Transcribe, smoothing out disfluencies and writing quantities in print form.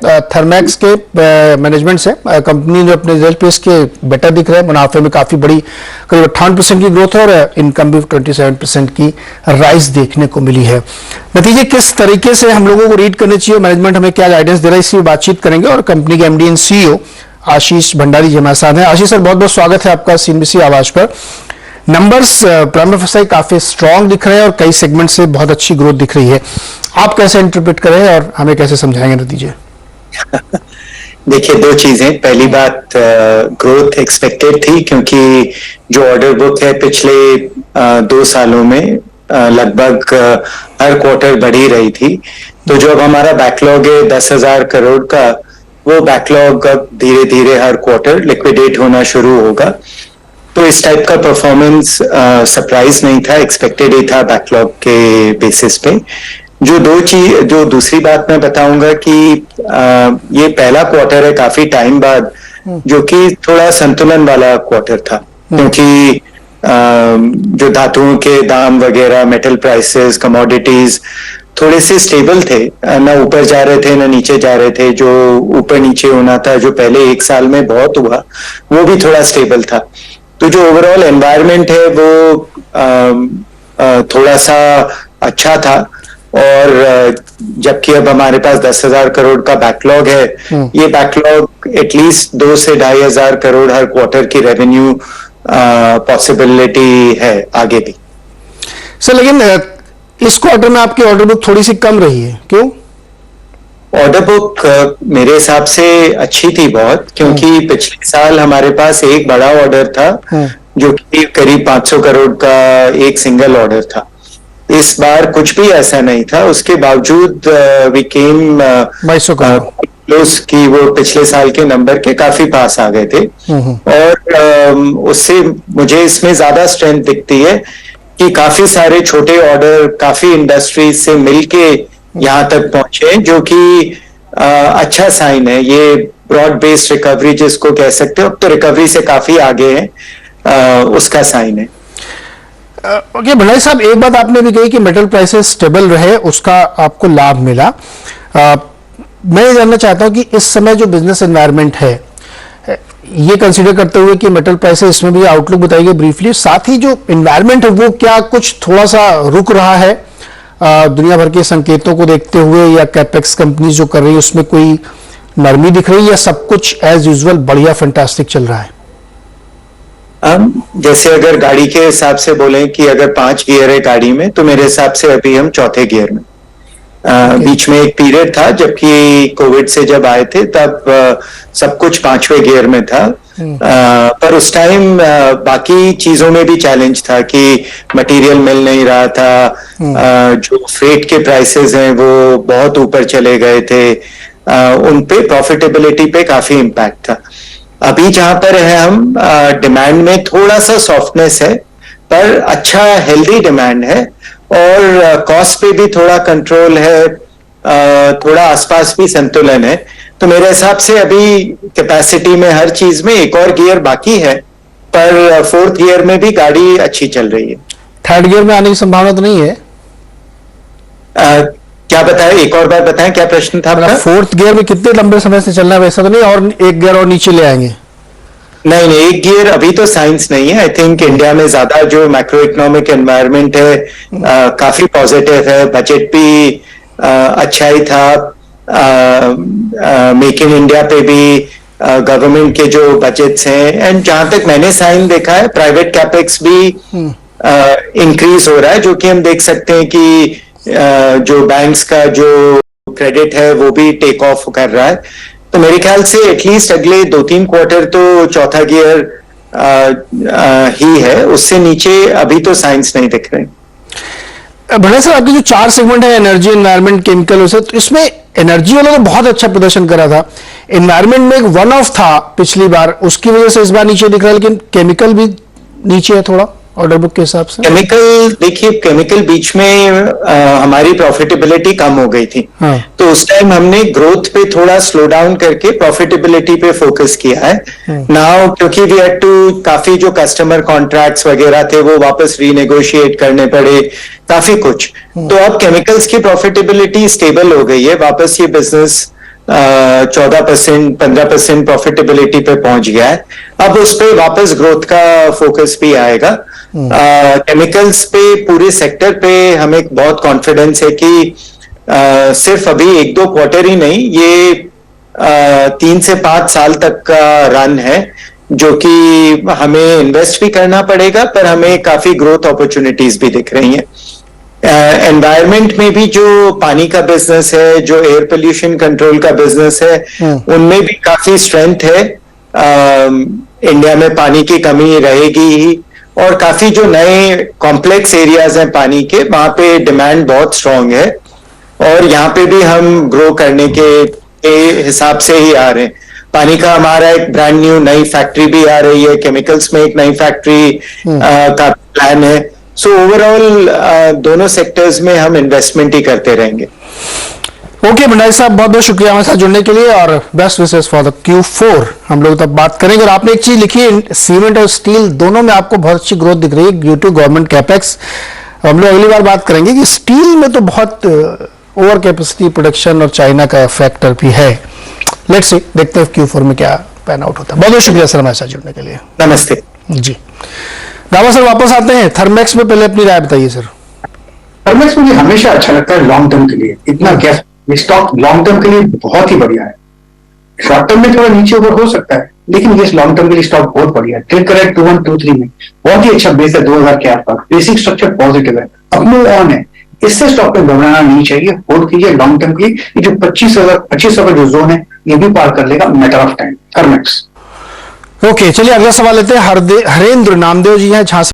थर्मैक्स के मैनेजमेंट से। कंपनी ने अपने रिजल्ट पे इसके बेटर दिख रहे हैं, मुनाफे में काफी बड़ी करीब 58% की ग्रोथ है और इनकम भी 27% की राइज देखने को मिली है। नतीजे किस तरीके से हम लोगों को रीड करने चाहिए, मैनेजमेंट हमें क्या गाइडेंस दे रहा है, इसकी बातचीत करेंगे। और कंपनी के एमडी एंड सीईओ आशीष भंडारी जी हमारे साथ हैं। आशीष सर, बहुत बहुत स्वागत है आपका सीएनबीसी आवाज पर। नंबर्स प्राइमरी फसाई काफी स्ट्रांग दिख रहे हैं और कई सेगमेंट से बहुत अच्छी ग्रोथ दिख रही है। आप कैसे इंटरप्रेट करें और हमें कैसे समझाएंगे नतीजे? देखिए, दो चीजें। पहली बात, ग्रोथ एक्सपेक्टेड थी क्योंकि जो ऑर्डर बुक है पिछले 2 सालों में लगभग हर क्वार्टर बढ़ी रही थी। तो जो अब हमारा बैकलॉग है 10,000 करोड़ का, वो बैकलॉग अब धीरे धीरे हर क्वार्टर लिक्विडेट होना शुरू होगा। तो इस टाइप का परफॉर्मेंस सरप्राइज नहीं था, एक्सपेक्टेड ही था बैकलॉग के बेसिस पे। जो दूसरी बात मैं बताऊंगा कि ये पहला क्वार्टर है काफी टाइम बाद जो कि थोड़ा संतुलन वाला क्वार्टर था, क्योंकि जो धातुओं के दाम वगैरह, मेटल प्राइसेस, कमोडिटीज थोड़े से स्टेबल थे, ना ऊपर जा रहे थे ना नीचे जा रहे थे। जो ऊपर नीचे होना था, जो पहले 1 साल में बहुत हुआ, वो भी थोड़ा स्टेबल था। तो जो ओवरऑल एनवायरनमेंट है वो थोड़ा सा अच्छा था। और जबकि अब हमारे पास 10,000 करोड़ का बैकलॉग है, ये बैकलॉग एटलीस्ट 2 से 2,500 करोड़ हर क्वार्टर की रेवेन्यू पॉसिबिलिटी है आगे भी। सर, लेकिन इस क्वार्टर में आपकी ऑर्डर बुक थोड़ी सी कम रही है, क्यों? ऑर्डर बुक मेरे हिसाब से अच्छी थी बहुत, क्योंकि पिछले साल हमारे पास एक बड़ा ऑर्डर था जो कि करीब 500 करोड़ का एक सिंगल ऑर्डर था। इस बार कुछ भी ऐसा नहीं था, उसके बावजूद वी केम क्लोज की वो पिछले साल के नंबर के काफी पास आ गए थे। और उससे मुझे इसमें ज्यादा स्ट्रेंथ दिखती है कि काफी सारे छोटे ऑर्डर काफी इंडस्ट्रीज से मिलके यहाँ तक पहुंचे, जो कि अच्छा साइन है। ये ब्रॉड बेस्ड रिकवरी जिसको कह सकते हो, अब तो रिकवरी से काफी आगे है, उसका साइन है। ओके भंडारी साहब, एक बात आपने भी कही कि मेटल प्राइसेस स्टेबल रहे, उसका आपको लाभ मिला। मैं ये जानना चाहता हूं कि इस समय जो बिजनेस एनवायरनमेंट है, ये कंसीडर करते हुए कि मेटल प्राइसेस, इसमें भी आउटलुक बताइए ब्रीफली, साथ ही जो एनवायरनमेंट है वो क्या कुछ थोड़ा सा रुक रहा है दुनिया भर के संकेतों को देखते हुए, या कैपेक्स कंपनी जो कर रही है उसमें कोई नरमी दिख रही है, या सब कुछ एज यूजुअल बढ़िया फैंटास्टिक चल रहा है? जैसे अगर गाड़ी के हिसाब से बोलें कि अगर 5 गियर है गाड़ी में, तो मेरे हिसाब से अभी हम 4थे गियर में। बीच में एक पीरियड था जबकि कोविड से जब आए थे तब सब कुछ 5वें गियर में था। पर उस टाइम बाकी चीजों में भी चैलेंज था कि मटेरियल मिल नहीं रहा था, जो फ्रेट के प्राइसेस हैं वो बहुत ऊपर चले गए थे, उन पे प्रॉफिटेबिलिटी पे काफी इम्पैक्ट था। अभी जहां पर है हम, डिमांड में थोड़ा सा सॉफ्टनेस है, पर अच्छा हेल्दी डिमांड है, और कॉस्ट पे भी थोड़ा कंट्रोल है, थोड़ा आसपास भी संतुलन है। तो मेरे हिसाब से अभी कैपेसिटी में हर चीज में एक और गियर बाकी है, पर 4th गियर में भी गाड़ी अच्छी चल रही है। 3rd गियर में आने की संभावना तो नहीं है? क्या बताएं, एक और बार बताएं, क्या प्रश्न था आपका? 4th गियर में कितने लंबे समय से चलना है, वैसा तो नहीं, और एक गियर और नीचे ले आएंगे? नहीं, एक गियर अभी तो साइंस नहीं है। आई थिंक इंडिया में ज्यादा जो मैक्रो इकोनॉमिक एनवायरनमेंट है काफी पॉजिटिव है। बजट भी अच्छा ही था। मेक इन इंडिया पे भी गवर्नमेंट के जो बजट्स हैं, एंड जहां तक मैंने साइन देखा है, प्राइवेट कैपेक्स भी इंक्रीज हो रहा है, जो कि हम देख सकते हैं कि जो बैंक्स का जो क्रेडिट है वो भी टेक ऑफ कर रहा है। तो मेरे ख्याल से एटलीस्ट अगले 2-3 क्वार्टर तो 4था गियर ही है, उससे नीचे अभी तो साइंस नहीं दिख रहे। भंडारी सर, आपके जो 4 सेगमेंट है, एनर्जी, एनवायरनमेंट, केमिकल, तो इसमें एनर्जी वाला तो बहुत अच्छा प्रदर्शन करा था। एनवायरनमेंट में एक वन ऑफ था पिछली बार, उसकी वजह से इस बार नीचे दिख रहा है, लेकिन केमिकल भी नीचे है थोड़ा ऑर्डर बुक के हिसाब से। केमिकल, देखिए केमिकल बीच में हमारी प्रॉफिटेबिलिटी कम हो गई थी। तो उस टाइम हमने ग्रोथ पे थोड़ा स्लो डाउन करके प्रॉफिटेबिलिटी पे फोकस किया है। नाउ क्योंकि वी हैड टू, काफी जो कस्टमर कॉन्ट्रैक्ट्स वगैरह थे वो वापस रीनेगोशिएट करने पड़े, काफी कुछ। तो अब केमिकल्स की प्रॉफिटेबिलिटी स्टेबल हो गई है, वापस ये बिजनेस 14% 15% प्रॉफिटेबिलिटी पे पहुंच गया है। अब उस पे वापस ग्रोथ का फोकस भी आएगा। केमिकल्स पे पूरे सेक्टर पे हमें बहुत कॉन्फिडेंस है कि सिर्फ अभी 1-2 क्वार्टर ही नहीं, ये 3 से 5 साल तक का रन है, जो कि हमें इन्वेस्ट भी करना पड़ेगा, पर हमें काफी ग्रोथ अपॉर्चुनिटीज भी दिख रही हैं। एनवायरमेंट में भी जो पानी का बिजनेस है, जो एयर पोल्यूशन कंट्रोल का बिजनेस है, उनमें भी काफी स्ट्रेंथ है। इंडिया में पानी की कमी रहेगी ही, और काफी जो नए कॉम्प्लेक्स एरियाज हैं पानी के, वहां पे डिमांड बहुत स्ट्रांग है, और यहाँ पे भी हम ग्रो करने के हिसाब से ही आ रहे हैं। पानी का हमारा एक ब्रांड न्यू नई फैक्ट्री भी आ रही है, केमिकल्स में एक नई फैक्ट्री का प्लान है। सो ओवरऑल दोनों सेक्टर्स में हम इन्वेस्टमेंट ही करते रहेंगे। ओके भंडारी साहब, बहुत बहुत शुक्रिया हमारे साथ जुड़ने के लिए, और best wishes for the Q4 हम लोग तब बात करेंगे। और आपने एक चीज लिखी है, सीमेंट और स्टील दोनों में आपको बहुत अच्छी ग्रोथ दिख रही है ड्यू टू गवर्नमेंट कैपेक्स। हम लोग अगली बार बात करेंगे कि स्टील में तो बहुत ओवर कैपेसिटी प्रोडक्शन और चाइना का फैक्टर भी है। लेट्स सी, देखते हैं Q4 में क्या पैन आउट होता है। बहुत बहुत शुक्रिया सर हमारे साथ जुड़ने के लिए। नमस्ते जी। गावा सर वापस आते हैं थर्मेक्स में, पहले अपनी राय बताइए सर। थर्मेक्स मुझे हमेशा अच्छा लगता है लॉन्ग टर्म के लिए। इतना गैस स्टॉक लॉन्ग टर्म के लिए बहुत ही बढ़िया है। शॉर्ट टर्म में थोड़ा नीचे ऊपर हो सकता है, लेकिन ये लॉन्ग टर्म के लिए स्टॉक बहुत बढ़िया है। ट्रेड करेक्ट 2123 में बहुत ही अच्छा बेस है, 2000 के आसपास। बेसिक स्ट्रक्चर पॉजिटिव है, अपने ऑन है। इससे स्टॉक पे घबराना नहीं चाहिए, होल्ड कीजिए लॉन्ग टर्म के लिए। ये जो 2500 का जो जोन है, ये भी पार कर लेगा matter of time. Thermax. Okay, चलिए अगला सवाल लेते हैं। हरेंद्र नामदेव जी हैं झांसी